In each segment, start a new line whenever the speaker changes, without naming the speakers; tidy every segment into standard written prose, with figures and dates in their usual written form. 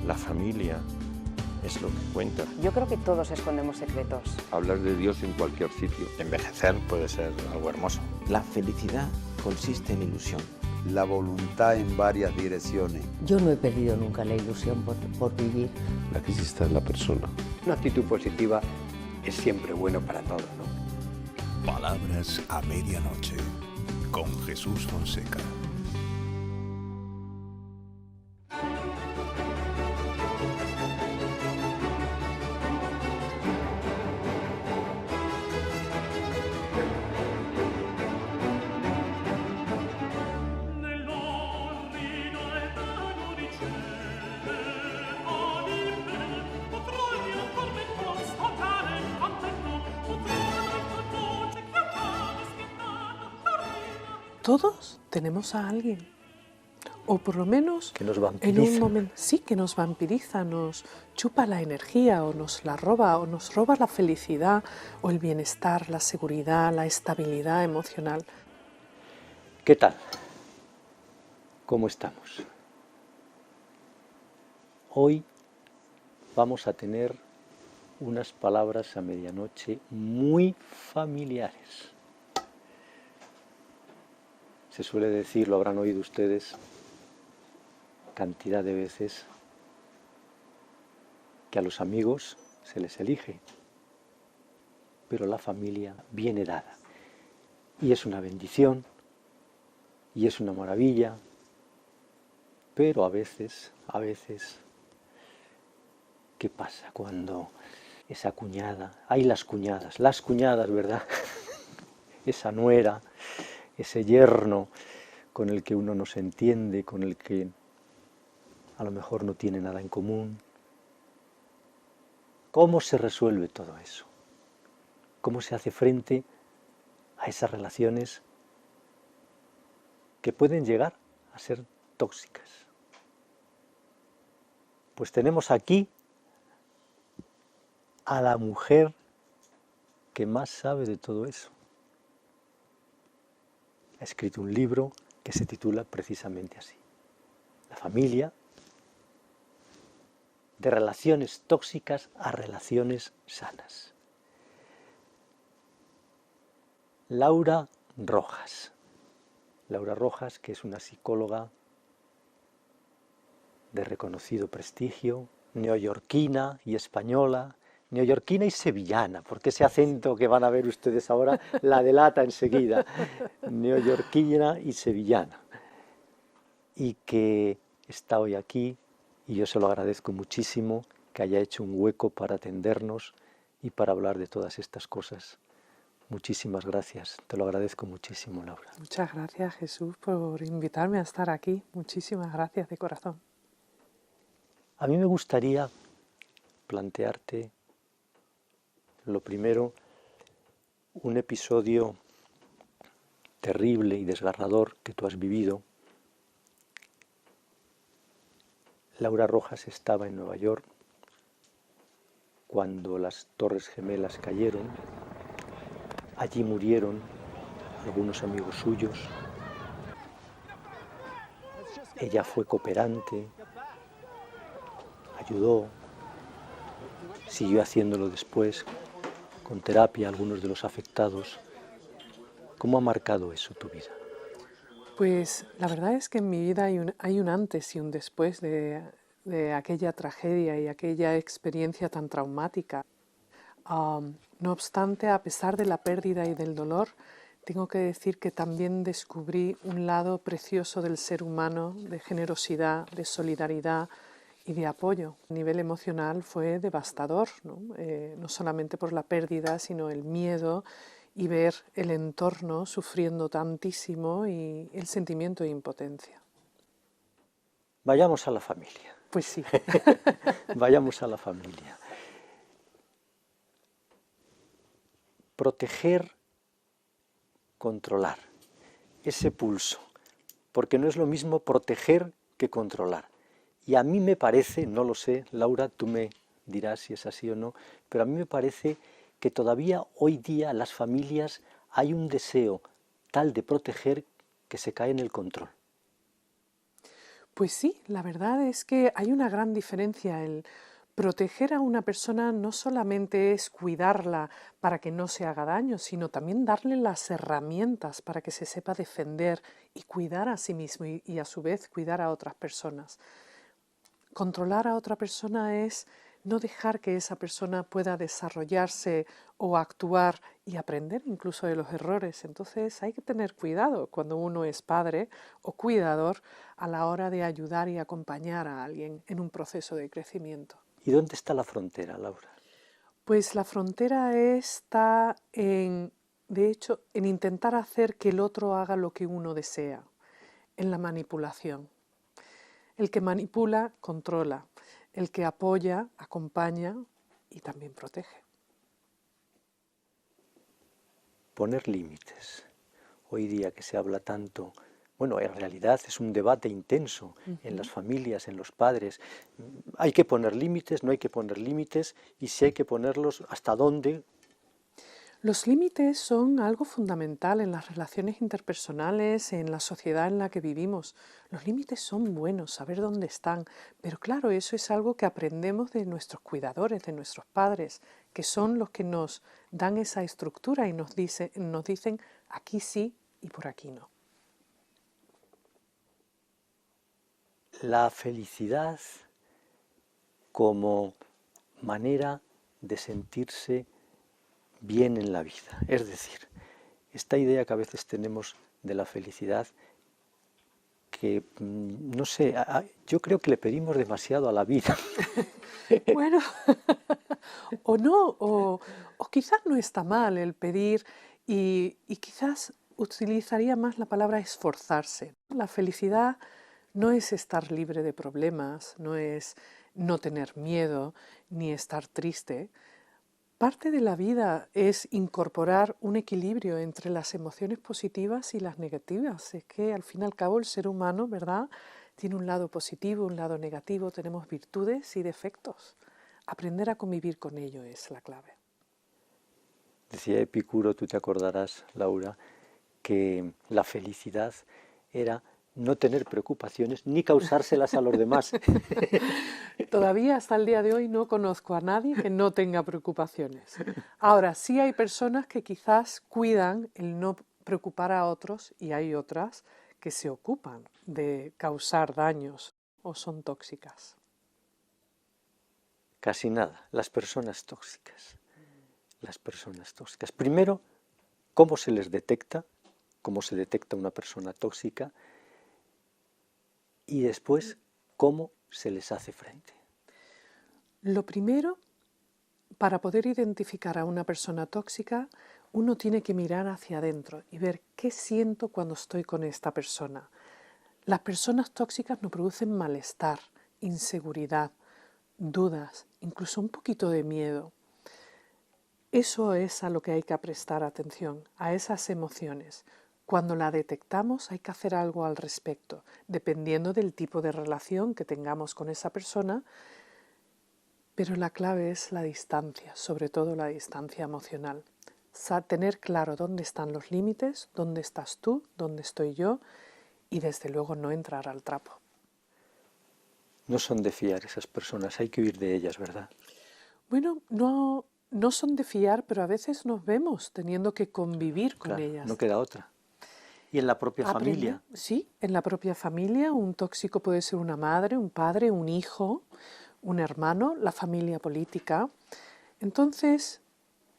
La familia es lo que cuenta.
Yo creo que todos escondemos secretos.
Hablar de Dios en cualquier sitio.
Envejecer puede ser algo hermoso.
La felicidad consiste en ilusión.
La voluntad en varias direcciones.
Yo no he perdido nunca la ilusión por vivir.
La crisis está en la persona.
Una actitud positiva es siempre bueno para todos, ¿no?
Palabras a medianoche, con Jesús Fonseca.
Todos tenemos a alguien, o por lo menos
que nos vampiriza.
En un momento sí que nos vampiriza, nos chupa la energía o nos la roba, o nos roba la felicidad o el bienestar, la seguridad, la estabilidad emocional.
¿Qué tal? ¿Cómo estamos? Hoy vamos a tener unas palabras a medianoche muy familiares. Se suele decir, lo habrán oído ustedes cantidad de veces, que a los amigos se les elige, pero la familia viene dada. Y es una bendición, y es una maravilla, pero a veces, ¿qué pasa cuando esa cuñada, hay las cuñadas, ¿verdad? Esa nuera, ese yerno con el que uno no se entiende, con el que a lo mejor no tiene nada en común. ¿Cómo se resuelve todo eso? ¿Cómo se hace frente a esas relaciones que pueden llegar a ser tóxicas? Pues tenemos aquí a la mujer que más sabe de todo eso. Ha escrito un libro que se titula precisamente así: La familia, de relaciones tóxicas a relaciones sanas. Laura Rojas. Laura Rojas, que es una psicóloga de reconocido prestigio, neoyorquina y española, neoyorquina y sevillana, porque ese acento que van a ver ustedes ahora la delata enseguida, neoyorquina y sevillana, y que está hoy aquí, y yo se lo agradezco muchísimo que haya hecho un hueco para atendernos y para hablar de todas estas cosas. Muchísimas gracias, te lo agradezco muchísimo, Laura.
Muchas gracias, Jesús, por invitarme a estar aquí. Muchísimas gracias de corazón.
A mí me gustaría plantearte, lo primero, un episodio terrible y desgarrador que tú has vivido. Laura Rojas estaba en Nueva York cuando las Torres Gemelas cayeron. Allí murieron algunos amigos suyos. Ella fue cooperante, ayudó, siguió haciéndolo después, con terapia, algunos de los afectados. ¿Cómo ha marcado eso tu vida?
Pues la verdad es que en mi vida hay un antes y un después de aquella tragedia y aquella experiencia tan traumática. No obstante, a pesar de la pérdida y del dolor, tengo que decir que también descubrí un lado precioso del ser humano, de generosidad, de solidaridad y de apoyo. A nivel emocional fue devastador, ¿no? No solamente por la pérdida, sino el miedo y ver el entorno sufriendo tantísimo y el sentimiento de impotencia.
Vayamos a la familia.
Pues sí.
Vayamos a la familia. Proteger, controlar, ese pulso, porque no es lo mismo proteger que controlar. Y a mí me parece, no lo sé, Laura, tú me dirás si es así o no, pero a mí me parece que todavía hoy día en las familias hay un deseo tal de proteger que se cae en el control.
Pues sí, la verdad es que hay una gran diferencia. El proteger a una persona no solamente es cuidarla para que no se haga daño, sino también darle las herramientas para que se sepa defender y cuidar a sí mismo y a su vez cuidar a otras personas. Controlar a otra persona es no dejar que esa persona pueda desarrollarse o actuar y aprender incluso de los errores. Entonces hay que tener cuidado cuando uno es padre o cuidador a la hora de ayudar y acompañar a alguien en un proceso de crecimiento.
¿Y dónde está la frontera, Laura?
Pues la frontera está de hecho, en intentar hacer que el otro haga lo que uno desea, en la manipulación. El que manipula, controla. El que apoya, acompaña y también protege.
Poner límites. Hoy día que se habla tanto, bueno, en realidad es un debate intenso en las familias, en los padres. Hay que poner límites, no hay que poner límites, y si hay que ponerlos, ¿hasta dónde?
Los límites son algo fundamental en las relaciones interpersonales, en la sociedad en la que vivimos. Los límites son buenos, saber dónde están, pero claro, eso es algo que aprendemos de nuestros cuidadores, de nuestros padres, que son los que nos dan esa estructura y nos dicen aquí sí y por aquí no.
La felicidad como manera de sentirse bien en la vida. Es decir, esta idea que a veces tenemos de la felicidad, que, no sé, yo creo que le pedimos demasiado a la vida.
Bueno, o no, o quizás no está mal el pedir y quizás utilizaría más la palabra esforzarse. La felicidad no es estar libre de problemas, no es no tener miedo, ni estar triste. Parte de la vida es incorporar un equilibrio entre las emociones positivas y las negativas. Es que al fin y al cabo el ser humano, ¿verdad?, tiene un lado positivo, un lado negativo, tenemos virtudes y defectos. Aprender a convivir con ello es la clave.
Decía Epicuro, tú te acordarás, Laura, que la felicidad era no tener preocupaciones ni causárselas a los demás.
Todavía hasta el día de hoy no conozco a nadie que no tenga preocupaciones. Ahora, sí hay personas que quizás cuidan el no preocupar a otros y hay otras que se ocupan de causar daños o son tóxicas.
Casi nada, las personas tóxicas. Las personas tóxicas. Primero, ¿cómo se les detecta? ¿Cómo se detecta una persona tóxica? Y después, ¿cómo se les hace frente?
Lo primero, para poder identificar a una persona tóxica, uno tiene que mirar hacia adentro y ver qué siento cuando estoy con esta persona. Las personas tóxicas nos producen malestar, inseguridad, dudas, incluso un poquito de miedo. Eso es a lo que hay que prestar atención, a esas emociones. Cuando la detectamos hay que hacer algo al respecto, dependiendo del tipo de relación que tengamos con esa persona, pero la clave es la distancia, sobre todo la distancia emocional. Tener claro dónde están los límites, dónde estás tú, dónde estoy yo, y desde luego no entrar al trapo.
No son de fiar esas personas, hay que huir de ellas, ¿verdad?
Bueno, no son de fiar, pero a veces nos vemos teniendo que convivir con
Claro,
ellas.
no queda otra. ¿Y en la propia familia?
Sí, en la propia familia. Un tóxico puede ser una madre, un padre, un hijo, un hermano, la familia política. Entonces,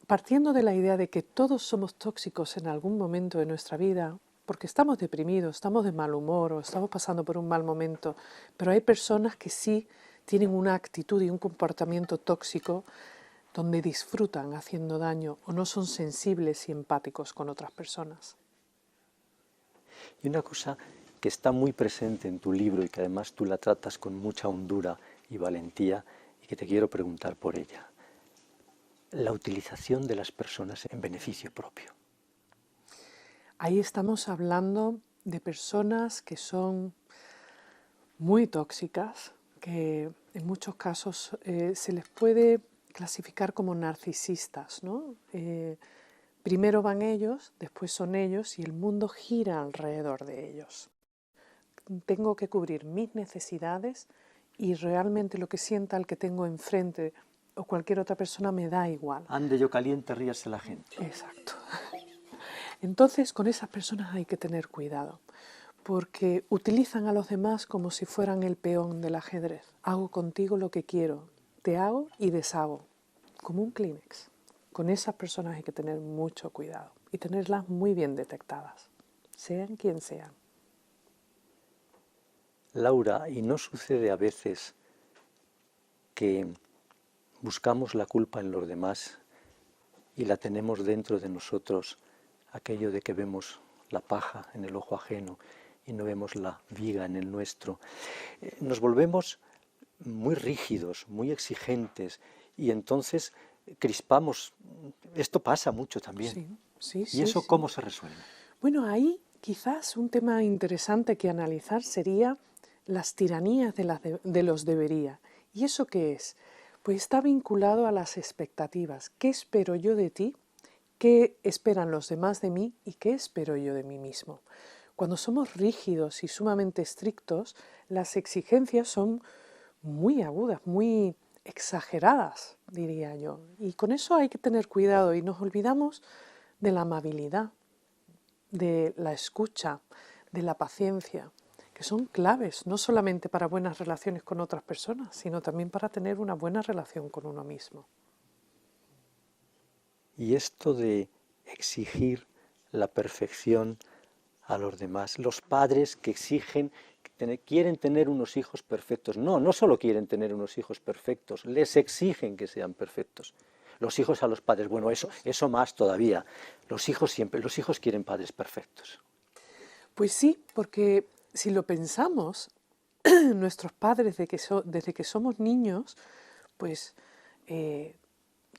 partiendo de la idea de que todos somos tóxicos en algún momento de nuestra vida, porque estamos deprimidos, estamos de mal humor o estamos pasando por un mal momento, pero hay personas que sí tienen una actitud y un comportamiento tóxico donde disfrutan haciendo daño o no son sensibles y empáticos con otras personas.
Y una cosa que está muy presente en tu libro y que además tú la tratas con mucha hondura y valentía y que te quiero preguntar por ella. La utilización de las personas en beneficio propio.
Ahí estamos hablando de personas que son muy tóxicas, que en muchos casos se les puede clasificar como narcisistas, ¿no? Primero van ellos, después son ellos y el mundo gira alrededor de ellos. tengo que cubrir mis necesidades y realmente lo que sienta el que tengo enfrente o cualquier otra persona me da igual.
Ande yo caliente, ríase la gente.
Exacto. Entonces, con esas personas hay que tener cuidado, porque utilizan a los demás como si fueran el peón del ajedrez. Hago contigo lo que quiero, te hago y deshago, como un Kleenex. Con esas personas hay que tener mucho cuidado y tenerlas muy bien detectadas, sean quien sean.
Laura, ¿y no sucede a veces que buscamos la culpa en los demás y la tenemos dentro de nosotros, aquello de que vemos la paja en el ojo ajeno y no vemos la viga en el nuestro? Nos volvemos muy rígidos, muy exigentes y entonces crispamos. Esto pasa mucho también.
Sí,
¿Y eso cómo se resuelve?
Bueno, ahí quizás un tema interesante que analizar sería las tiranías de los debería. ¿Y eso qué es? Pues está vinculado a las expectativas. ¿Qué espero yo de ti? ¿Qué esperan los demás de mí? ¿Y qué espero yo de mí mismo? Cuando somos rígidos y sumamente estrictos, las exigencias son muy agudas, muy exageradas, diría yo. Y con eso hay que tener cuidado y nos olvidamos de la amabilidad, de la escucha, de la paciencia, que son claves, no solamente para buenas relaciones con otras personas, sino también para tener una buena relación con uno mismo.
Y esto de exigir la perfección a los demás, los padres que exigen, quieren tener unos hijos perfectos. No solo quieren tener unos hijos perfectos, les exigen que sean perfectos. Los hijos a los padres, bueno, eso más todavía. Los hijos quieren padres perfectos.
Pues sí, porque si lo pensamos, nuestros padres desde que somos niños, pues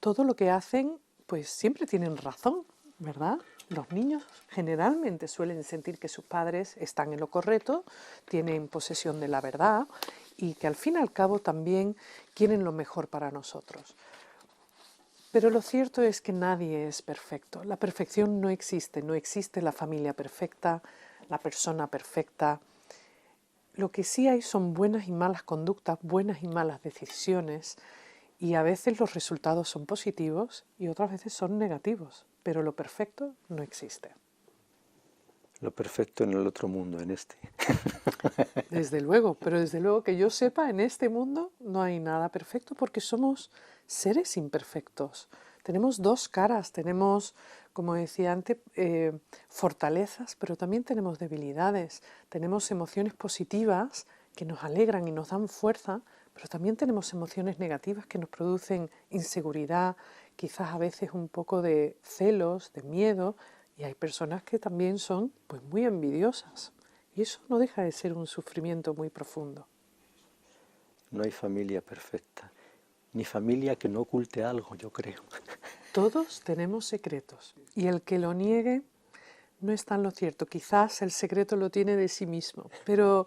todo lo que hacen, pues siempre tienen razón, ¿verdad? Los niños generalmente suelen sentir que sus padres están en lo correcto, tienen posesión de la verdad y que al fin y al cabo también quieren lo mejor para nosotros. Pero lo cierto es que nadie es perfecto. La perfección no existe la familia perfecta, la persona perfecta. Lo que sí hay son buenas y malas conductas, buenas y malas decisiones, y a veces los resultados son positivos y otras veces son negativos, pero lo perfecto no existe.
Lo perfecto en el otro mundo, en este.
Desde luego, pero desde luego que yo sepa, en este mundo no hay nada perfecto porque somos seres imperfectos. Tenemos dos caras, tenemos, como decía antes, fortalezas, pero también tenemos debilidades. Tenemos emociones positivas que nos alegran y nos dan fuerza, pero también tenemos emociones negativas que nos producen inseguridad, quizás a veces un poco de celos, de miedo, y hay personas que también son pues, muy envidiosas. Y eso no deja de ser un sufrimiento muy profundo.
No hay familia perfecta, ni familia que no oculte algo, yo creo.
Todos tenemos secretos, y el que lo niegue no está en lo cierto. Quizás el secreto lo tiene de sí mismo, pero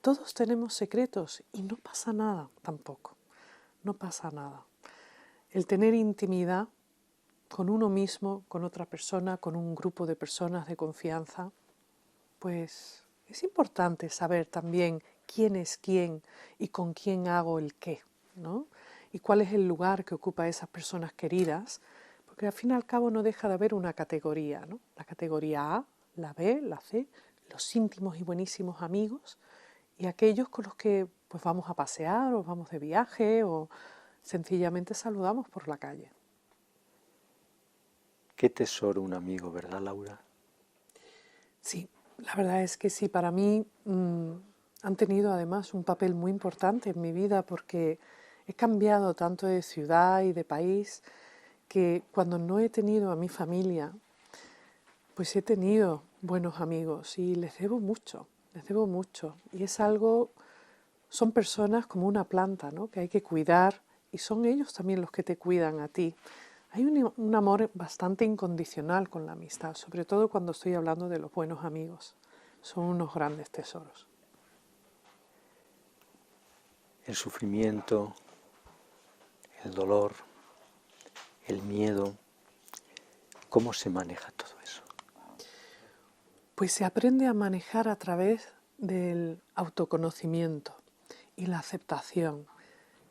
todos tenemos secretos y no pasa nada tampoco. No pasa nada. El tener intimidad con uno mismo, con otra persona, con un grupo de personas de confianza, pues es importante saber también quién es quién y con quién hago el qué, ¿no? Y cuál es el lugar que ocupa esas personas queridas, porque al fin y al cabo no deja de haber una categoría, ¿no? La categoría A, la B, la C, los íntimos y buenísimos amigos y aquellos con los que pues, vamos a pasear o vamos de viaje o sencillamente saludamos por la calle.
Qué tesoro un amigo, ¿verdad, Laura?
Sí, la verdad es que sí, para mí han tenido además un papel muy importante en mi vida porque he cambiado tanto de ciudad y de país que cuando no he tenido a mi familia, pues he tenido buenos amigos y les debo mucho. Y es algo, son personas como una planta, ¿no? Que hay que cuidar y son ellos también los que te cuidan a ti. Hay un amor bastante incondicional con la amistad, sobre todo cuando estoy hablando de los buenos amigos. Son unos grandes tesoros.
El sufrimiento, el dolor, el miedo, ¿cómo se maneja todo eso?
Pues se aprende a manejar a través del autoconocimiento y la aceptación,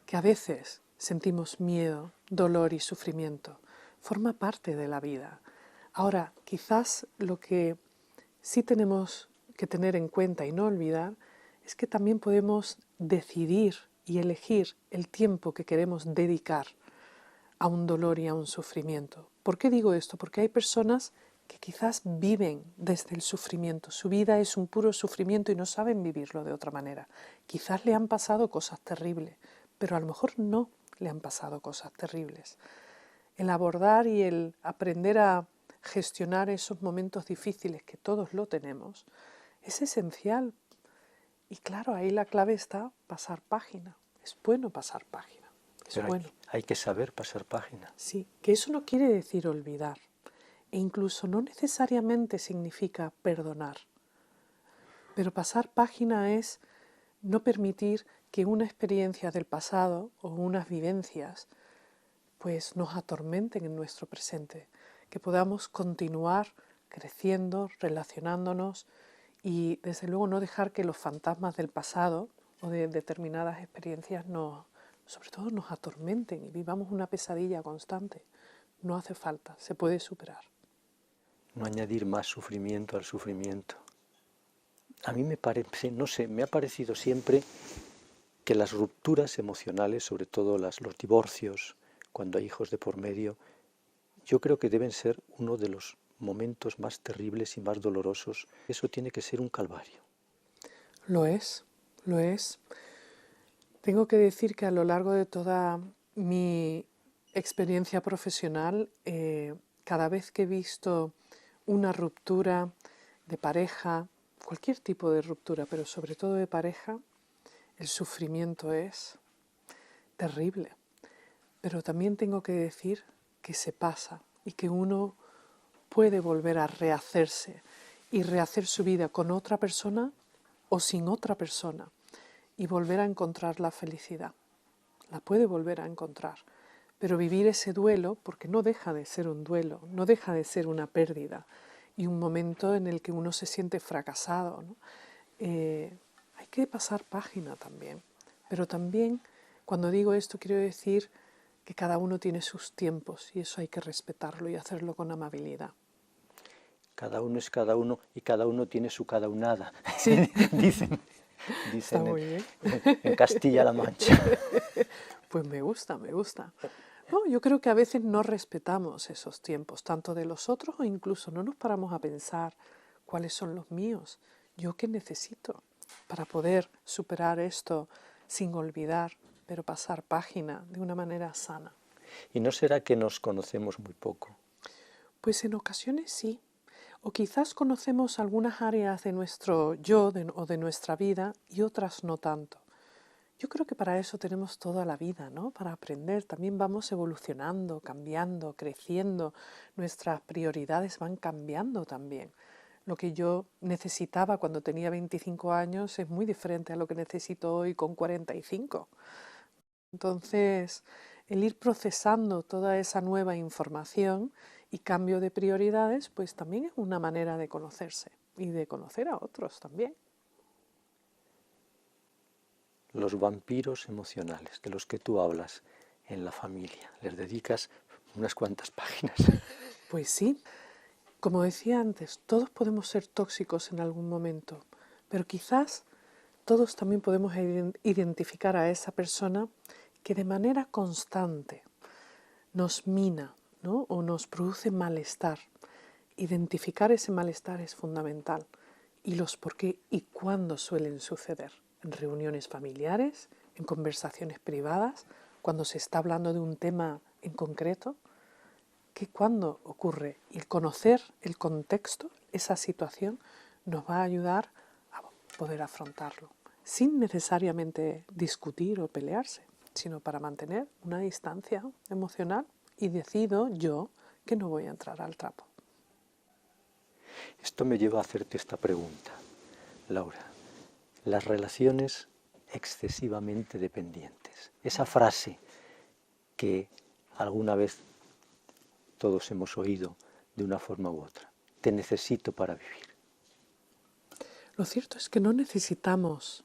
que a veces sentimos miedo, dolor y sufrimiento, forma parte de la vida. Ahora, quizás lo que sí tenemos que tener en cuenta y no olvidar es que también podemos decidir y elegir el tiempo que queremos dedicar a un dolor y a un sufrimiento. ¿Por qué digo esto? Porque hay personas que quizás viven desde el sufrimiento. Su vida es un puro sufrimiento y no saben vivirlo de otra manera. Quizás le han pasado cosas terribles, pero a lo mejor no le han pasado cosas terribles. El abordar y el aprender a gestionar esos momentos difíciles, que todos lo tenemos, es esencial. Y claro, ahí la clave está pasar página. Es bueno pasar página.
Pero hay que saber pasar página.
Sí, que eso no quiere decir olvidar. E incluso no necesariamente significa perdonar. Pero pasar página es no permitir que una experiencia del pasado o unas vivencias pues nos atormenten en nuestro presente, que podamos continuar creciendo, relacionándonos y desde luego no dejar que los fantasmas del pasado o de determinadas experiencias sobre todo nos atormenten y vivamos una pesadilla constante. No hace falta, se puede superar.
No añadir más sufrimiento al sufrimiento. A mí me parece, no sé, me ha parecido siempre que las rupturas emocionales, sobre todo los divorcios, cuando hay hijos de por medio, yo creo que deben ser uno de los momentos más terribles y más dolorosos. Eso tiene que ser un calvario.
Lo es, lo es. Tengo que decir que a lo largo de toda mi experiencia profesional, cada vez que he visto una ruptura de pareja, cualquier tipo de ruptura, pero sobre todo de pareja, el sufrimiento es terrible. Pero también tengo que decir que se pasa y que uno puede volver a rehacerse y rehacer su vida con otra persona o sin otra persona y volver a encontrar la felicidad. La puede volver a encontrar. Pero vivir ese duelo, porque no deja de ser un duelo, no deja de ser una pérdida y un momento en el que uno se siente fracasado, ¿no? Hay que pasar página también. Pero también, cuando digo esto, quiero decir que cada uno tiene sus tiempos y eso hay que respetarlo y hacerlo con amabilidad.
Cada uno es cada uno y cada uno tiene su cada unada,
sí.
dicen
Está muy bien.
En Castilla-La Mancha.
Pues me gusta, me gusta. No, yo creo que a veces no respetamos esos tiempos, tanto de los otros o incluso no nos paramos a pensar cuáles son los míos. ¿Yo qué necesito para poder superar esto sin olvidar, pero pasar página de una manera sana?
¿Y no será que nos conocemos muy poco?
Pues en ocasiones sí. O quizás conocemos algunas áreas de nuestro yo o de nuestra vida y otras no tanto. Yo creo que para eso tenemos toda la vida, ¿no? Para aprender. También vamos evolucionando, cambiando, creciendo. Nuestras prioridades van cambiando también. Lo que yo necesitaba cuando tenía 25 años es muy diferente a lo que necesito hoy con 45. Entonces, el ir procesando toda esa nueva información y cambio de prioridades, pues también es una manera de conocerse y de conocer a otros también.
Los vampiros emocionales de los que tú hablas en la familia, les dedicas unas cuantas páginas.
Pues sí, como decía antes, todos podemos ser tóxicos en algún momento, pero quizás todos también podemos identificar a esa persona que de manera constante nos mina, ¿no? O nos produce malestar. Identificar ese malestar es fundamental y los por qué y cuándo suelen suceder. En reuniones familiares, en conversaciones privadas, cuando se está hablando de un tema en concreto, que cuándo ocurre. Y el conocer el contexto, esa situación, nos va a ayudar a poder afrontarlo, sin necesariamente discutir o pelearse, sino para mantener una distancia emocional y decido yo que no voy a entrar al trapo.
Esto me lleva a hacerte esta pregunta, Laura. Las relaciones excesivamente dependientes. Esa frase que alguna vez todos hemos oído de una forma u otra. Te necesito para vivir.
Lo cierto es que no necesitamos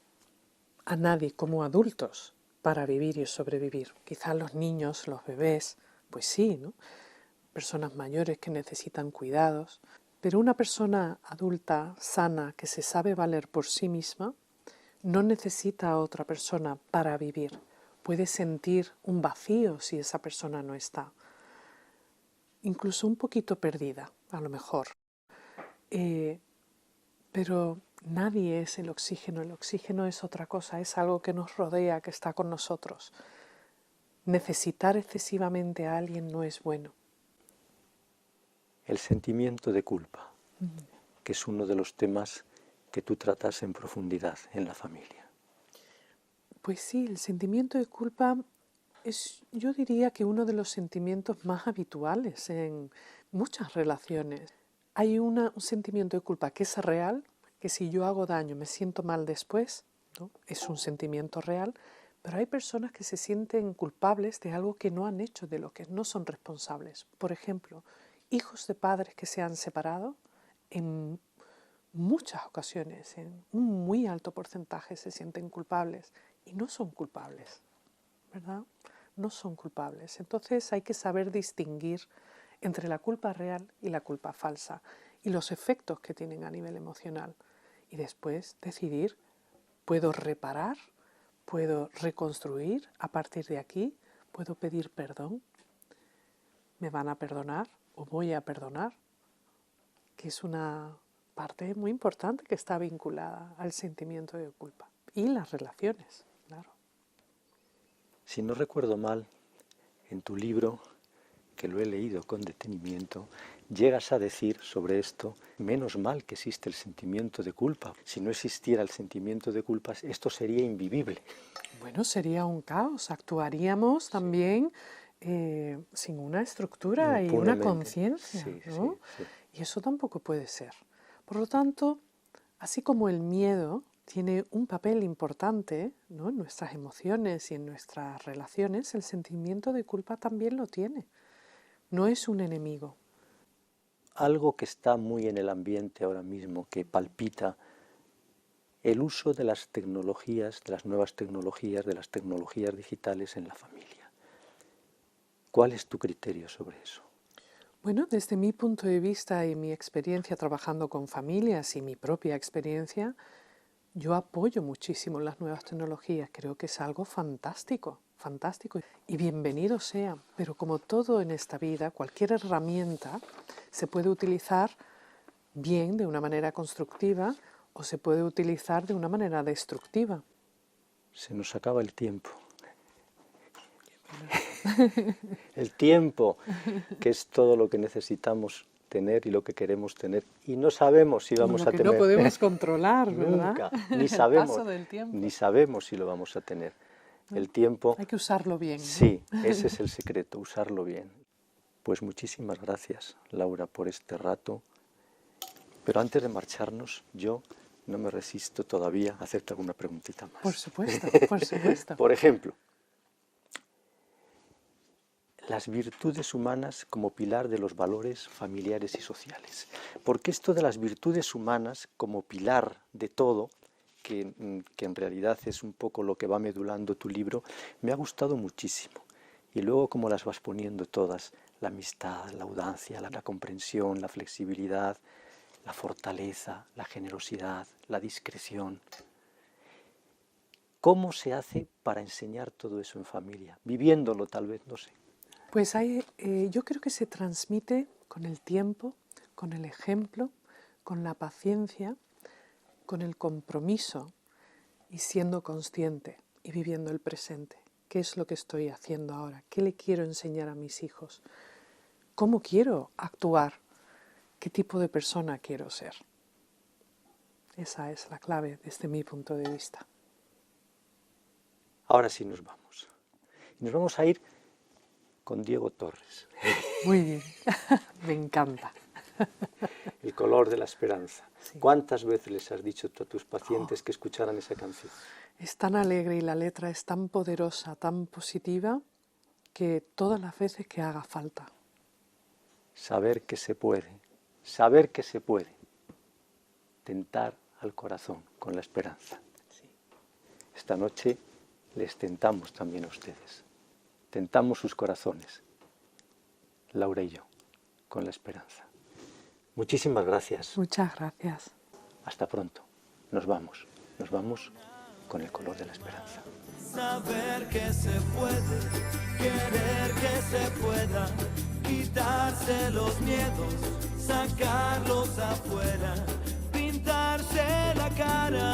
a nadie como adultos para vivir y sobrevivir. Quizás los niños, los bebés, pues sí, ¿no? Personas mayores que necesitan cuidados, pero una persona adulta, sana, que se sabe valer por sí misma, no necesita a otra persona para vivir. Puede sentir un vacío si esa persona no está. Incluso un poquito perdida, a lo mejor. Pero nadie es el oxígeno es otra cosa, es algo que nos rodea, que está con nosotros. Necesitar excesivamente a alguien no es bueno.
El sentimiento de culpa, que es uno de los temas que tú tratas en profundidad en la familia.
Pues sí, el sentimiento de culpa es, yo diría que uno de los sentimientos más habituales en muchas relaciones. Hay un sentimiento de culpa que es real, que si yo hago daño me siento mal después, ¿no? Es un sentimiento real, pero hay personas que se sienten culpables de algo que no han hecho, de lo que no son responsables. Por ejemplo, hijos de padres que se han separado, en muchas ocasiones, en un muy alto porcentaje, se sienten culpables y no son culpables, ¿verdad? No son culpables. Entonces hay que saber distinguir entre la culpa real y la culpa falsa y los efectos que tienen a nivel emocional. Y después decidir, ¿puedo reparar? ¿Puedo reconstruir a partir de aquí? ¿Puedo pedir perdón? ¿Me van a perdonar o voy a perdonar? Que es una parte muy importante que está vinculada al sentimiento de culpa. Y las relaciones, claro.
Si no recuerdo mal, en tu libro, que lo he leído con detenimiento, llegas a decir sobre esto, menos mal que existe el sentimiento de culpa. Si no existiera el sentimiento de culpa, esto sería invivible.
Bueno, sería un caos. Actuaríamos también sin una estructura y una conciencia,
sí,
¿no?
Sí.
Y eso tampoco puede ser. Por lo tanto, así como el miedo tiene un papel importante, ¿no?, en nuestras emociones y en nuestras relaciones, el sentimiento de culpa también lo tiene. No es un enemigo.
Algo que está muy en el ambiente ahora mismo, que palpita, el uso de las tecnologías, de las nuevas tecnologías, de las tecnologías digitales en la familia. ¿Cuál es tu criterio sobre eso?
Bueno, desde mi punto de vista y mi experiencia trabajando con familias y mi propia experiencia, yo apoyo muchísimo las nuevas tecnologías. Creo que es algo fantástico, fantástico. Y bienvenido sea. Pero como todo en esta vida, cualquier herramienta se puede utilizar bien, de una manera constructiva, o se puede utilizar de una manera destructiva.
Se nos acaba el tiempo. El tiempo, que es todo lo que necesitamos tener y lo que queremos tener, y no sabemos si vamos a tener.
No podemos controlar, ¿verdad?
Nunca, ni sabemos,
el paso del tiempo.
Ni sabemos si lo vamos a tener. El tiempo.
Hay que usarlo bien, ¿no?
Sí, ese es el secreto, usarlo bien. Pues muchísimas gracias, Laura, por este rato. Pero antes de marcharnos, yo no me resisto todavía a hacerte alguna preguntita más.
Por supuesto, por supuesto.
Por ejemplo, las virtudes humanas como pilar de los valores familiares y sociales. Porque esto de las virtudes humanas como pilar de todo, que en realidad es un poco lo que va medulando tu libro, me ha gustado muchísimo. Y luego cómo las vas poniendo todas, la amistad, la audacia, la comprensión, la flexibilidad, la fortaleza, la generosidad, la discreción. ¿Cómo se hace para enseñar todo eso en familia? Viviéndolo tal vez, no sé.
Pues yo creo que se transmite con el tiempo, con el ejemplo, con la paciencia, con el compromiso y siendo consciente y viviendo el presente. ¿Qué es lo que estoy haciendo ahora? ¿Qué le quiero enseñar a mis hijos? ¿Cómo quiero actuar? ¿Qué tipo de persona quiero ser? Esa es la clave desde mi punto de vista.
Ahora sí nos vamos. Nos vamos a ir con Diego Torres.
Muy bien, me encanta.
El color de la esperanza.
Sí.
¿Cuántas veces les has dicho tú a tus pacientes que escucharan esa canción?
Es tan alegre y la letra es tan poderosa, tan positiva, que todas las veces que haga falta.
Saber que se puede tentar al corazón con la esperanza. Esta noche les tentamos también a ustedes. Tentamos sus corazones, Laura y yo, con la esperanza. Muchísimas gracias.
Muchas gracias.
Hasta pronto. Nos vamos con el color de la esperanza.
Saber que se puede, querer que se pueda, quitarse los miedos, sacarlos afuera, pintarse la cara.